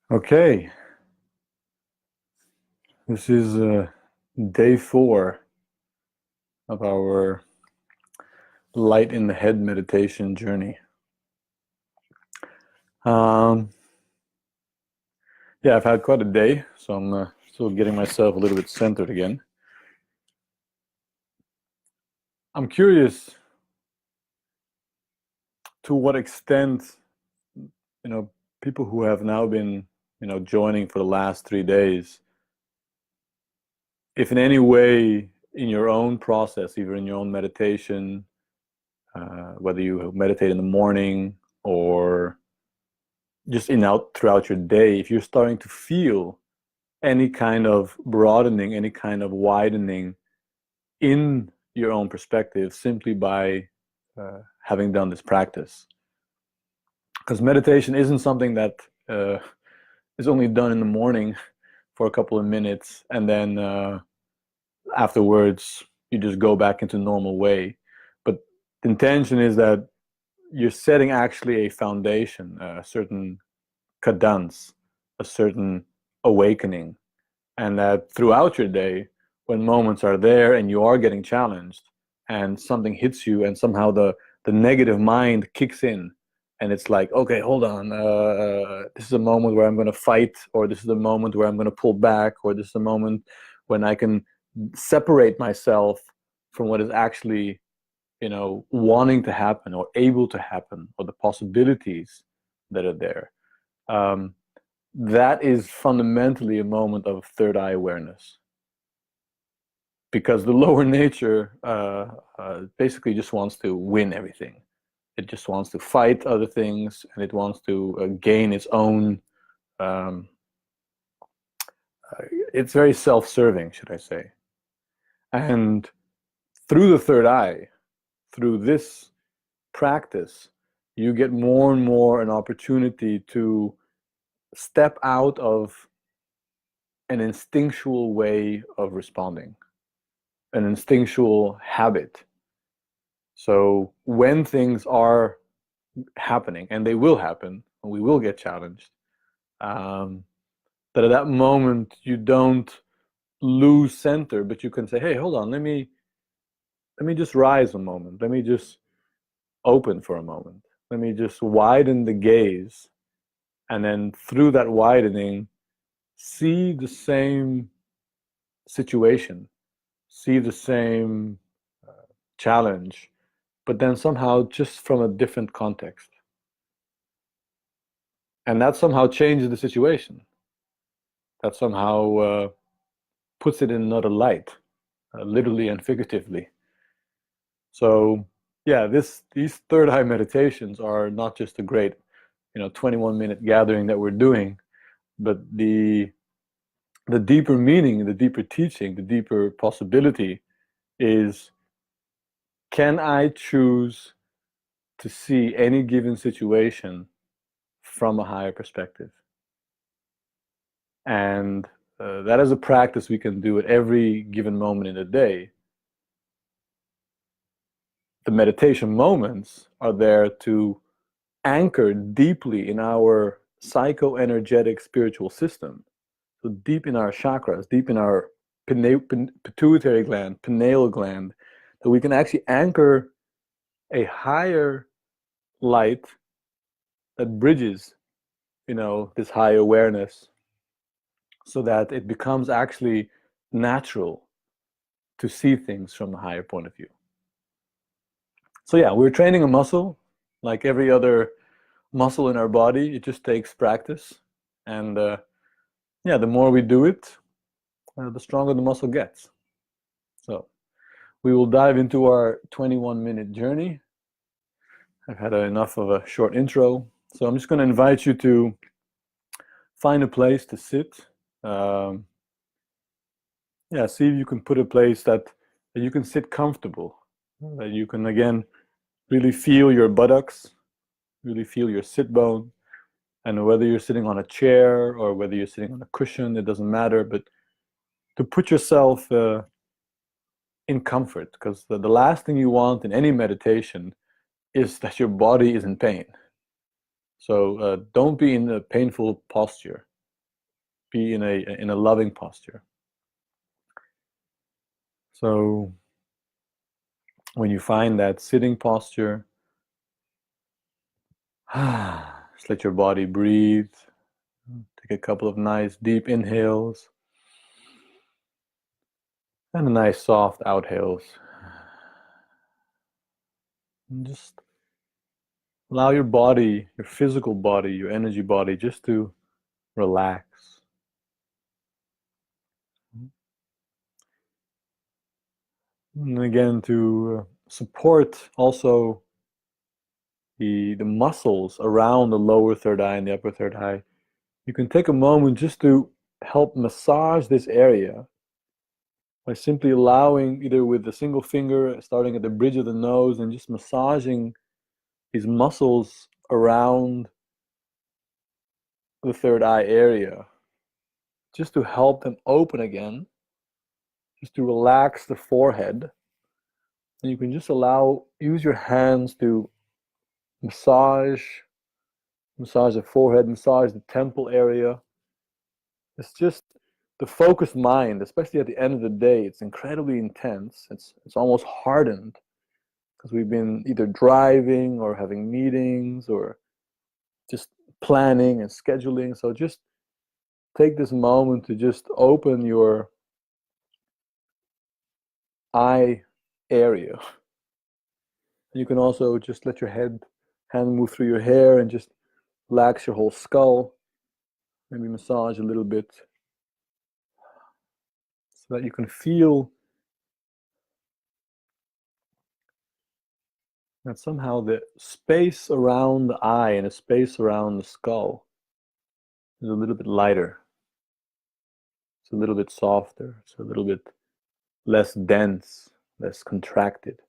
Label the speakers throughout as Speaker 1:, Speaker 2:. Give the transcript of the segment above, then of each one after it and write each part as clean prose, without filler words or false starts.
Speaker 1: Okay, this is day 4 of our light in the head meditation journey. Um, yeah, I've had quite a day, so I'm still getting myself a little bit centered again. I'm curious to what extent, people who have now been, joining for the last 3 days, if in any way in your own process, either in your own meditation, whether you meditate in the morning or just in out throughout your day, if you're starting to feel any kind of broadening, any kind of widening in your own perspective simply by having done this practice. Because meditation isn't something that uh, is only done in the morning for a couple of minutes and then afterwards you just go back into normal way. But the intention is that you're setting actually a foundation, a certain cadence, a certain awakening, and that throughout your day, when moments are there and you are getting challenged and something hits you and somehow the negative mind kicks in and it's like, okay, hold on, this is a moment where I'm going to fight, or this is a moment where I'm going to pull back, or this is a moment when I can separate myself from what is actually, wanting to happen or able to happen, or the possibilities that are there. um, that is fundamentally a moment of third eye awareness, because the lower nature basically just wants to win everything. It just wants to fight other things, and it wants to gain its own. Um, it's very self-serving, should I say? And through the third eye, through this practice, you get more and more an opportunity to step out of an instinctual way of responding, an instinctual habit. So when things are happening, and they will happen, and we will get challenged, um, that at that moment you don't lose center, but you can say, "Hey, hold on, let me just rise a moment. Let me just open for a moment. Let me just widen the gaze, and then through that widening, see the same situation, see the same challenge, but then somehow just from a different context." And that somehow changes the situation. That somehow puts it in another light, literally and figuratively. So, yeah, these third eye meditations are not just a great, 21-minute gathering that we're doing, but the deeper meaning, the deeper teaching, the deeper possibility is: can I choose to see any given situation from a higher perspective? And that is a practice we can do at every given moment in the day. The meditation moments are there to anchor deeply in our psychoenergetic spiritual system. So deep in our chakras, deep in our pituitary gland, pineal gland, that we can actually anchor a higher light that bridges, this high awareness, so that it becomes actually natural to see things from a higher point of view. So yeah, we're training a muscle like every other muscle in our body. It just takes practice, and yeah, the more we do it, the stronger the muscle gets. So we will dive into our 21-minute journey. I've had enough of a short intro, so I'm just going to invite you to find a place to sit. Yeah, see if you can put a place that you can sit comfortable, that you can again really feel your buttocks, really feel your sit bone. And whether you're sitting on a chair or whether you're sitting on a cushion, it doesn't matter, but to put yourself in comfort, because the last thing you want in any meditation is that your body is in pain. So don't be in a painful posture. be in a loving posture. So when you find that sitting posture, just let your body breathe. Take a couple of nice deep inhales and a nice soft outhales. And just allow your body, your physical body, your energy body, just to relax. And again, to support also the muscles around the lower third eye and the upper third eye, you can take a moment just to help massage this area by simply allowing, either with a single finger, starting at the bridge of the nose and just massaging these muscles around the third eye area, just to help them open again, just to relax the forehead. And you can just use your hands to massage the forehead, massage the temple area. It's just the focused mind, especially at the end of the day, it's incredibly intense. It's almost hardened because we've been either driving or having meetings or just planning and scheduling. So just take this moment to just open your eye area. You can also just let your hand move through your hair and just relax your whole skull. Maybe massage a little bit so that you can feel that somehow the space around the eye and the space around the skull is a little bit lighter. It's a little bit softer. It's a little bit less dense, less contracted.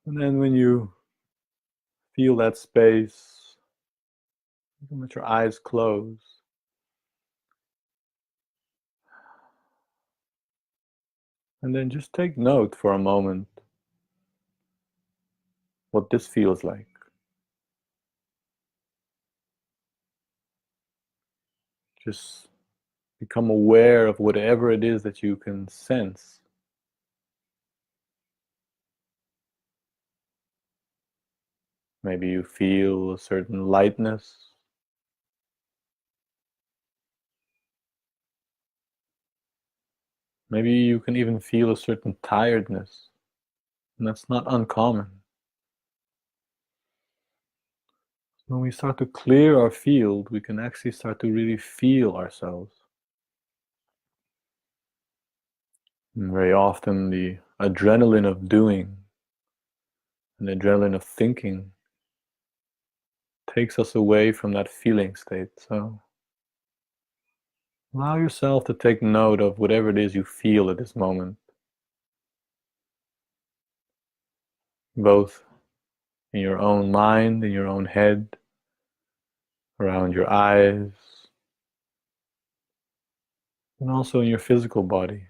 Speaker 1: And then when you feel that space, you can let your eyes close. And then just take note for a moment what this feels like. Just become aware of whatever it is that you can sense. Maybe you feel a certain lightness. Maybe you can even feel a certain tiredness, and that's not uncommon. When we start to clear our field, we can actually start to really feel ourselves. And very often the adrenaline of doing and the adrenaline of thinking takes us away from that feeling state. So allow yourself to take note of whatever it is you feel at this moment, both in your own mind, in your own head, around your eyes, and also in your physical body.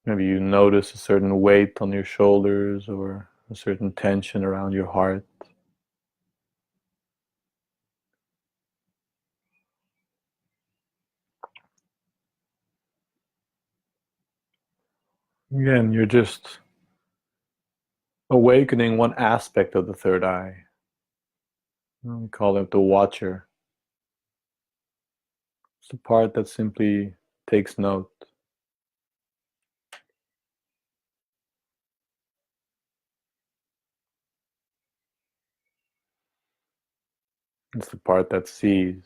Speaker 1: Maybe you notice a certain weight on your shoulders or a certain tension around your heart. Again, you're just awakening one aspect of the third eye. We call it the watcher. It's the part that simply takes note. It's the part that sees.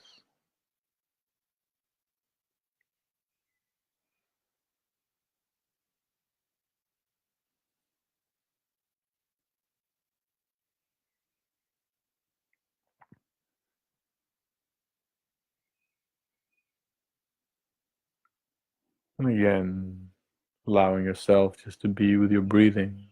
Speaker 1: And again, allowing yourself just to be with your breathing.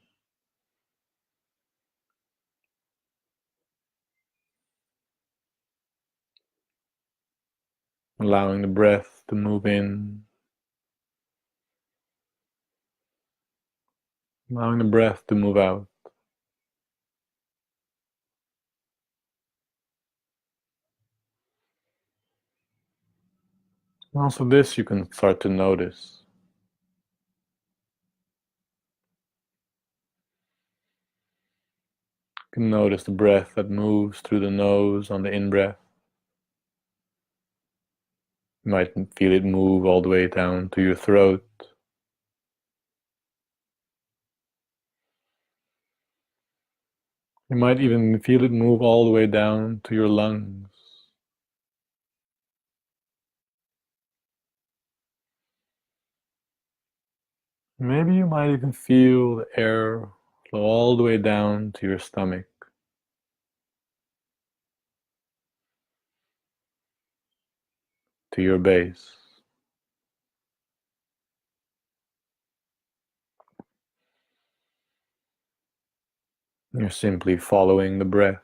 Speaker 1: Allowing the breath to move in. Allowing the breath to move out. Also, this you can start to notice. You can notice the breath that moves through the nose on the in-breath. You might feel it move all the way down to your throat. You might even feel it move all the way down to your lungs. Maybe you might even feel the air flow all the way down to your stomach, to your base. You're simply following the breath.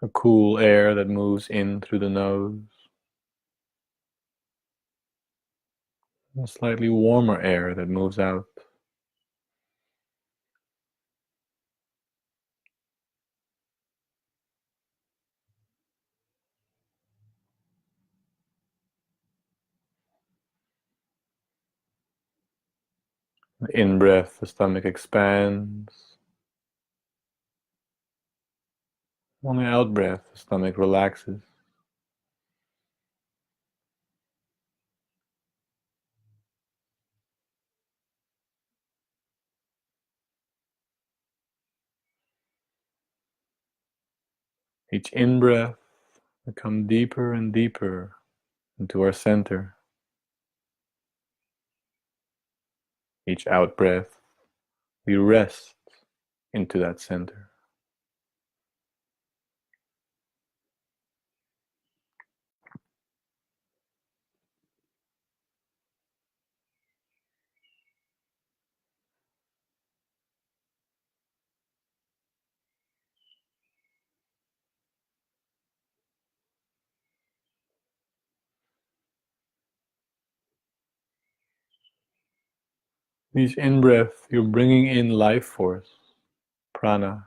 Speaker 1: A cool air that moves in through the nose. A slightly warmer air that moves out. The in-breath, the stomach expands. On the out-breath, the stomach relaxes. Each in-breath, we come deeper and deeper into our center. Each out-breath, we rest into that center. Each in-breath, you're bringing in life force, prana,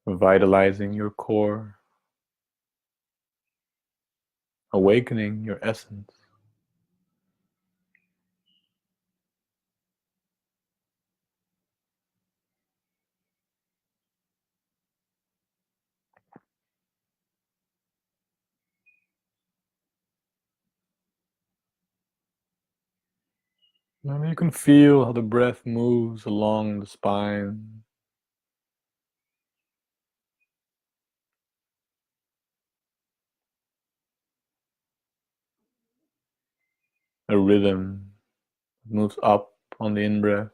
Speaker 1: vitalizing your core, awakening your essence. Maybe you can feel how the breath moves along the spine, a rhythm that moves up on the in-breath.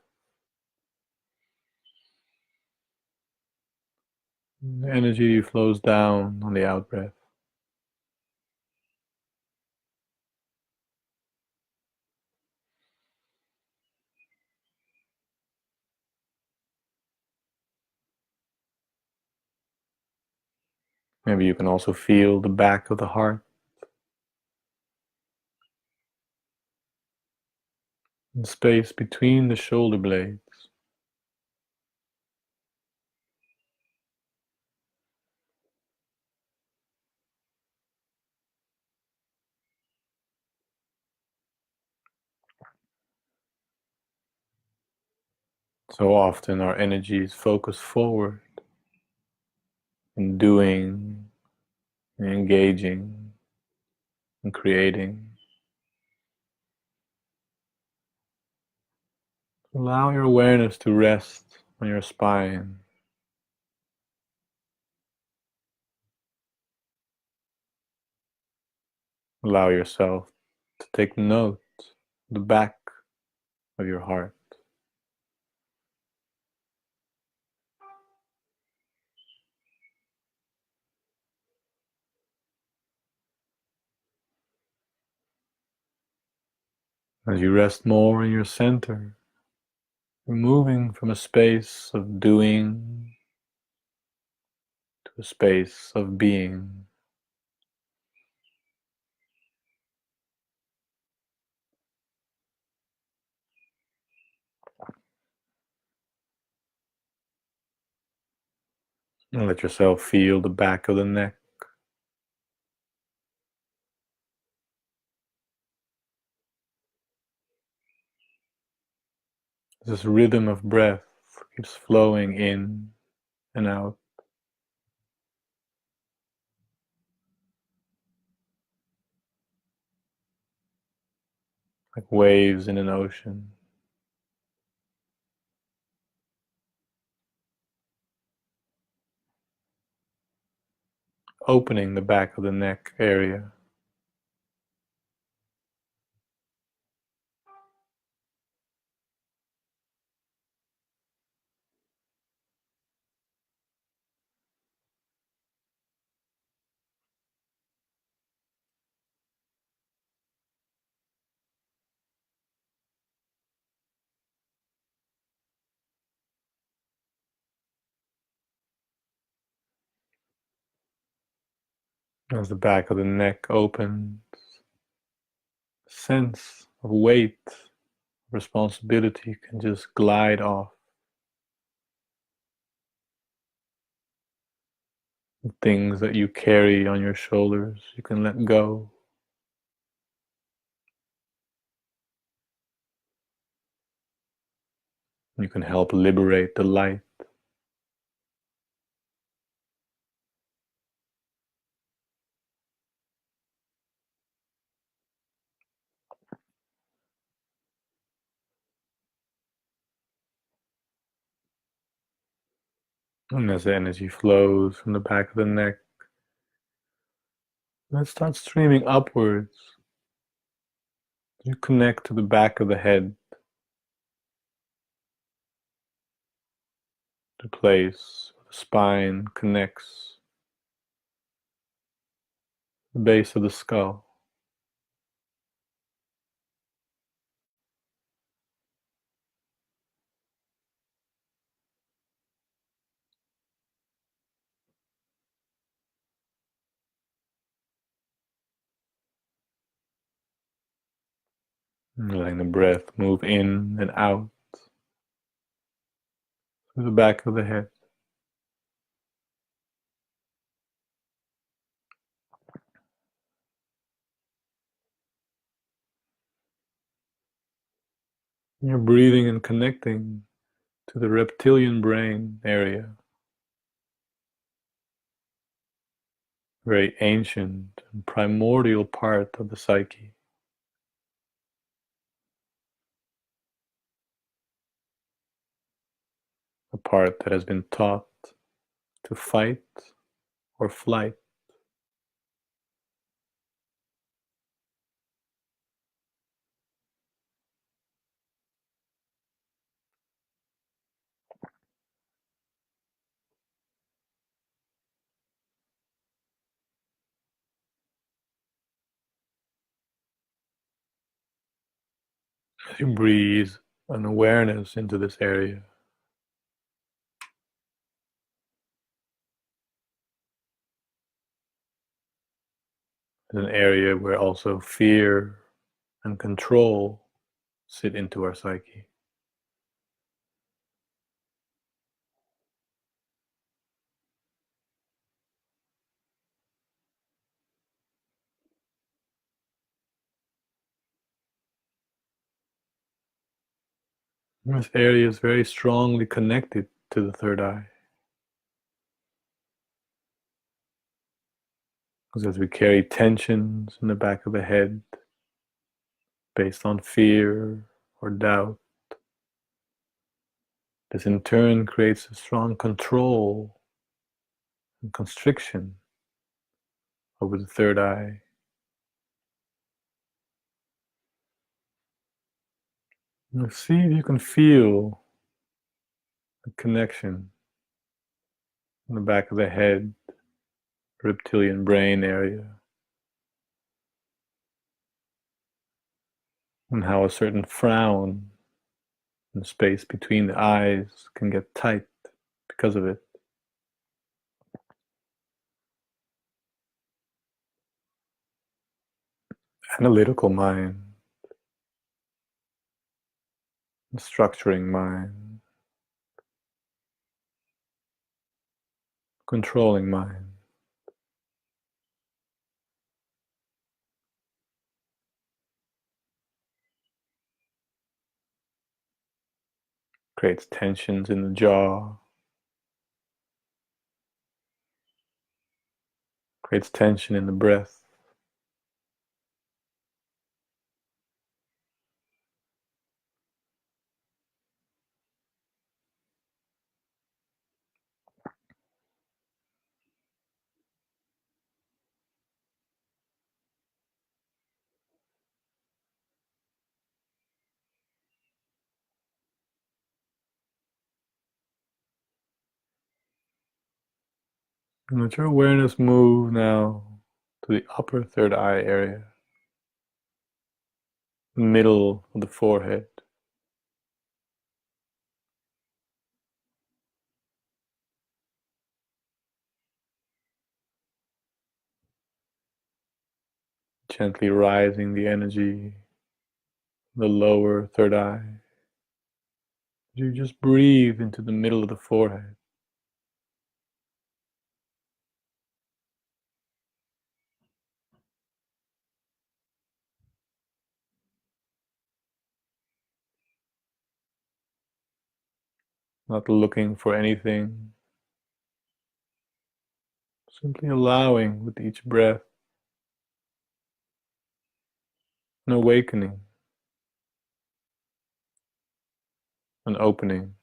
Speaker 1: The energy flows down on the out-breath. Maybe you can also feel the back of the heart, the space between the shoulder blades. So often our energy is focused forward in doing, in engaging, in creating. Allow your awareness to rest on your spine. Allow yourself to take note of the back of your heart. As you rest more in your center, you're moving from a space of doing to a space of being. And let yourself feel the back of the neck. This rhythm of breath keeps flowing in and out, like waves in an ocean. Opening the back of the neck area. As the back of the neck opens, sense of weight, responsibility can just glide off. Things that you carry on your shoulders, you can let go. You can help liberate the light. And as the energy flows from the back of the neck, let it start streaming upwards. You connect to the back of the head, the place where the spine connects, the base of the skull. And letting the breath move in and out through the back of the head. You're breathing and connecting to the reptilian brain area, very ancient and primordial part of the psyche. A part that has been taught to fight or flight. As you breathe an awareness into this area, an area where also fear and control sit into our psyche. This area is very strongly connected to the third eye. Because as we carry tensions in the back of the head based on fear or doubt, this in turn creates a strong control and constriction over the third eye. And see if you can feel the connection in the back of the head, reptilian brain area, and how a certain frown in the space between the eyes can get tight because of it. Analytical mind, structuring mind, controlling mind. Creates tensions in the jaw. Creates tension in the breath. And let your awareness move now to the upper third eye area, middle of the forehead. Gently rising the energy, the lower third eye. You just breathe into the middle of the forehead. Not looking for anything, simply allowing with each breath an awakening, an opening.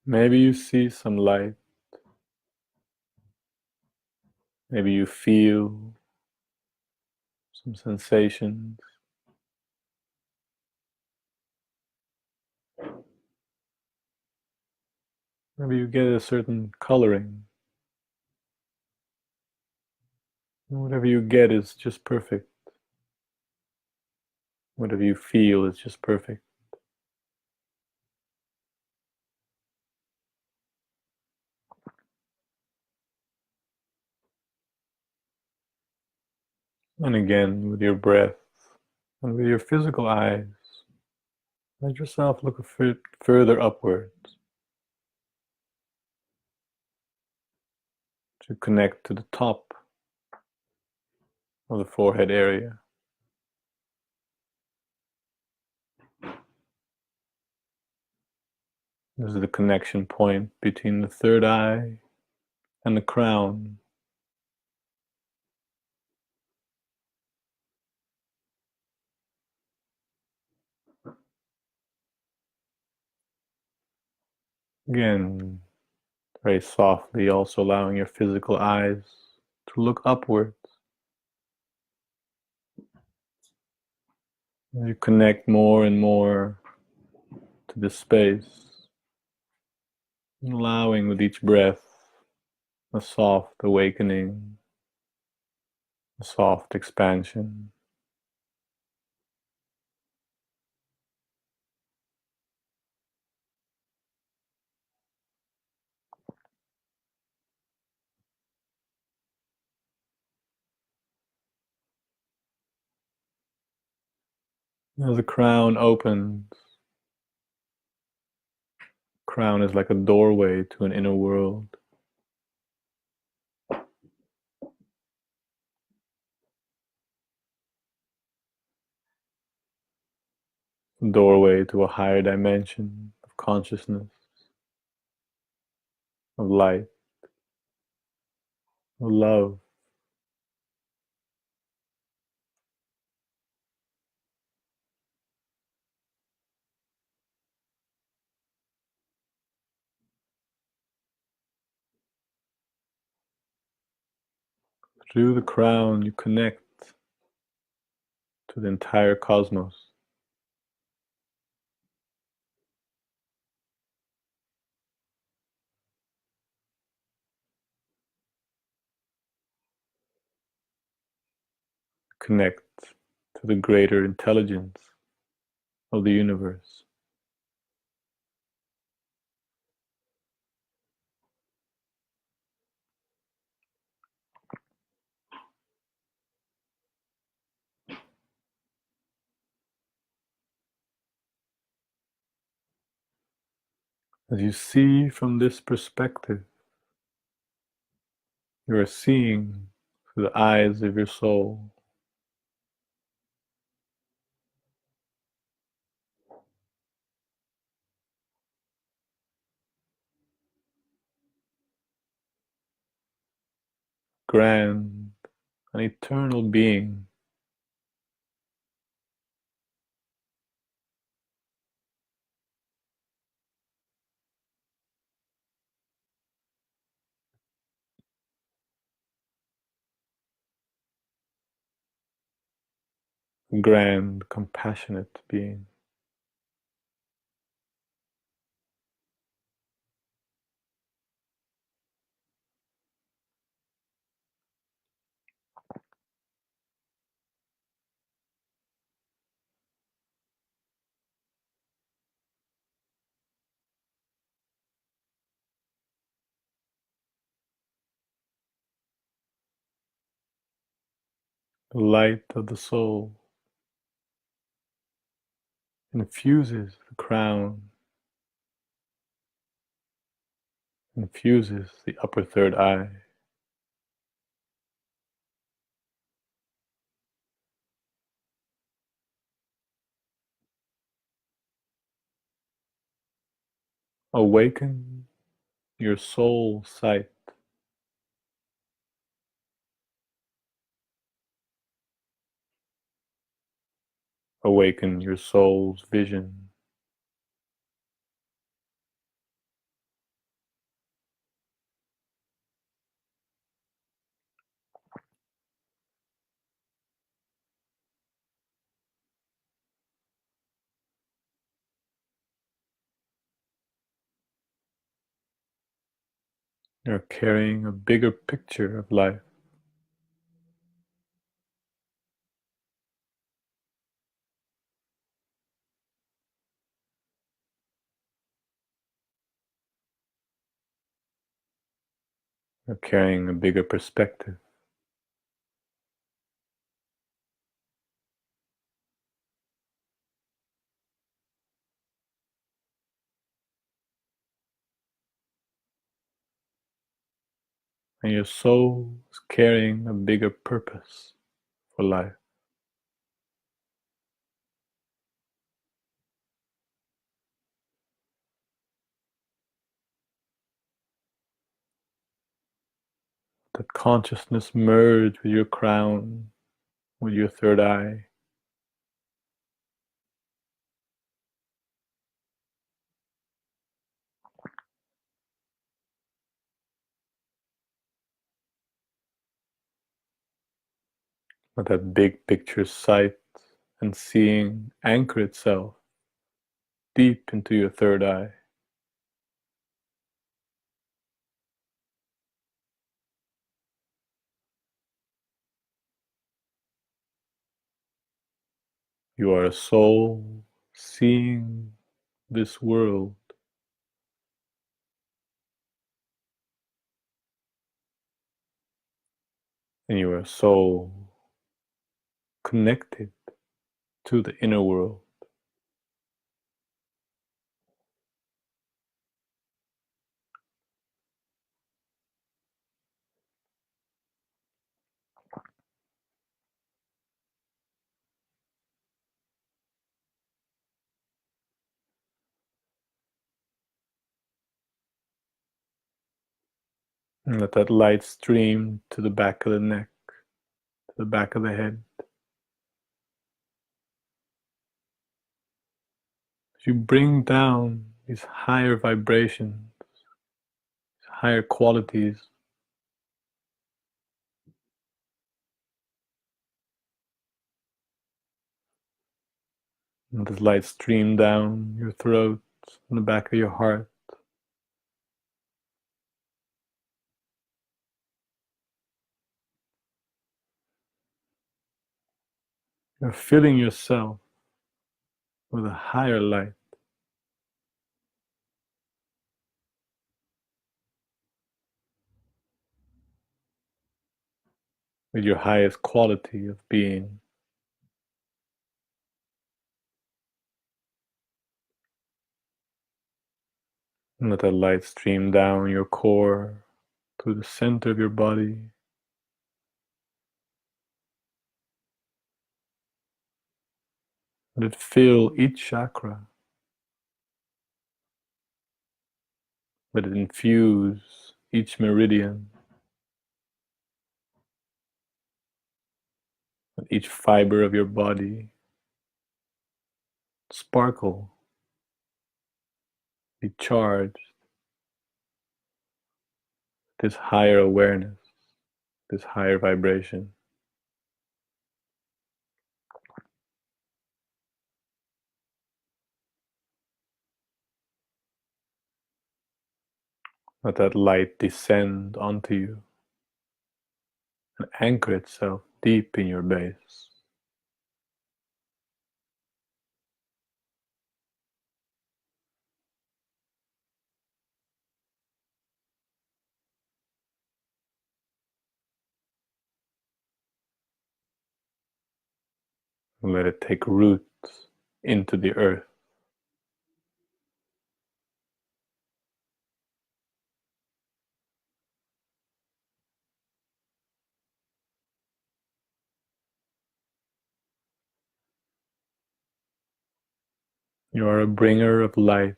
Speaker 1: Maybe you see some light. Maybe you feel some sensations. Maybe you get a certain coloring. And whatever you get is just perfect. Whatever you feel is just perfect. And again, with your breath and with your physical eyes, let yourself look a bit further upwards to connect to the top of the forehead area. This is the connection point between the third eye and the crown. Again, very softly, also allowing your physical eyes to look upwards. You connect more and more to this space, allowing with each breath a soft awakening, a soft expansion. As the crown opens, crown is like a doorway to an inner world. A doorway to a higher dimension of consciousness, of light, of love. Through the crown, you connect to the entire cosmos. Connect to the greater intelligence of the universe. As you see from this perspective, you are seeing through the eyes of your soul. Grand, an eternal being. Grand, compassionate being. The light of the soul infuses the crown, infuses the upper third eye. Awaken your soul sight. Awaken your soul's vision. You're carrying a bigger picture of life. You're carrying a bigger perspective. And your soul is carrying a bigger purpose for life. That consciousness merge with your crown, with your third eye. Let that big picture sight and seeing anchor itself deep into your third eye. You are a soul seeing this world. And you are a soul connected to the inner world. And let that light stream to the back of the neck, to the back of the head. As you bring down these higher vibrations, higher qualities, and this light stream down your throat and the back of your heart. You're filling yourself with a higher light, with your highest quality of being. And let that light stream down your core to the center of your body. Let it fill each chakra. Let it infuse each meridian. Let each fiber of your body sparkle, be charged. This higher awareness, this higher vibration. Let that light descend onto you and anchor itself deep in your base. And let it take root into the earth. You are a bringer of light.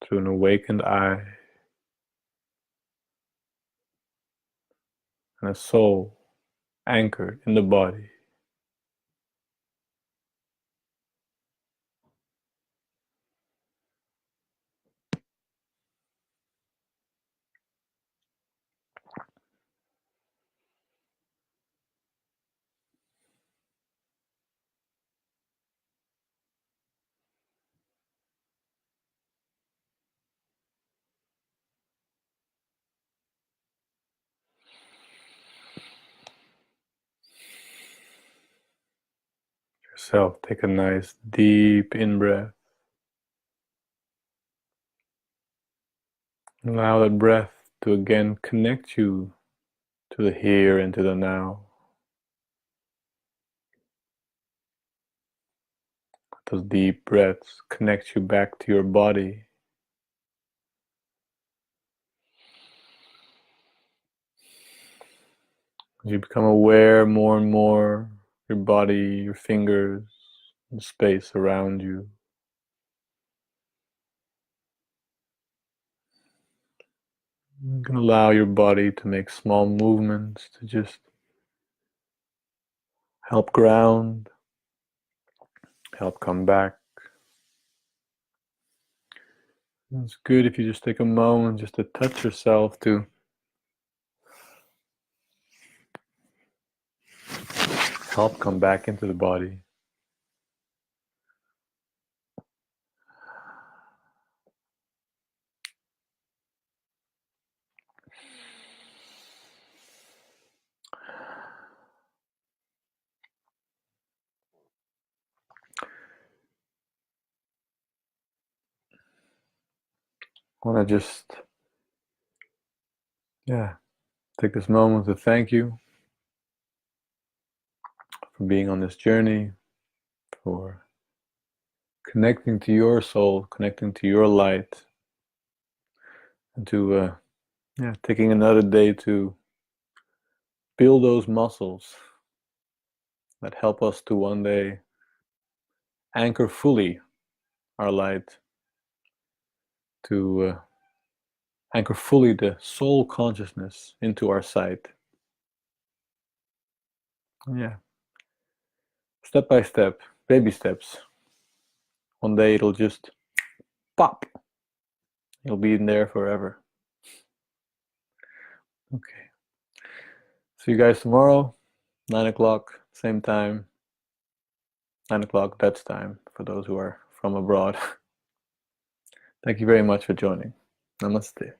Speaker 1: Through an awakened eye and a soul anchored in the body. Yourself, take a nice deep in-breath. Allow that breath to again connect you to the here and to the now. Those deep breaths connect you back to your body. As you become aware more and more, your body, your fingers, the space around you. You can allow your body to make small movements to just help ground, help come back. It's good if you just take a moment just to touch yourself, to help come back into the body. I want to just, take this moment to thank you for being on this journey, for connecting to your soul, connecting to your light, and to taking another day to build those muscles that help us to one day anchor fully our light, to anchor fully the soul consciousness into our sight. Yeah, step by step, baby steps. One day it'll just pop. You'll be in there forever. Okay. See you guys tomorrow, 9 o'clock, same time. 9 o'clock, that's time for those who are from abroad. Thank you very much for joining. Namaste.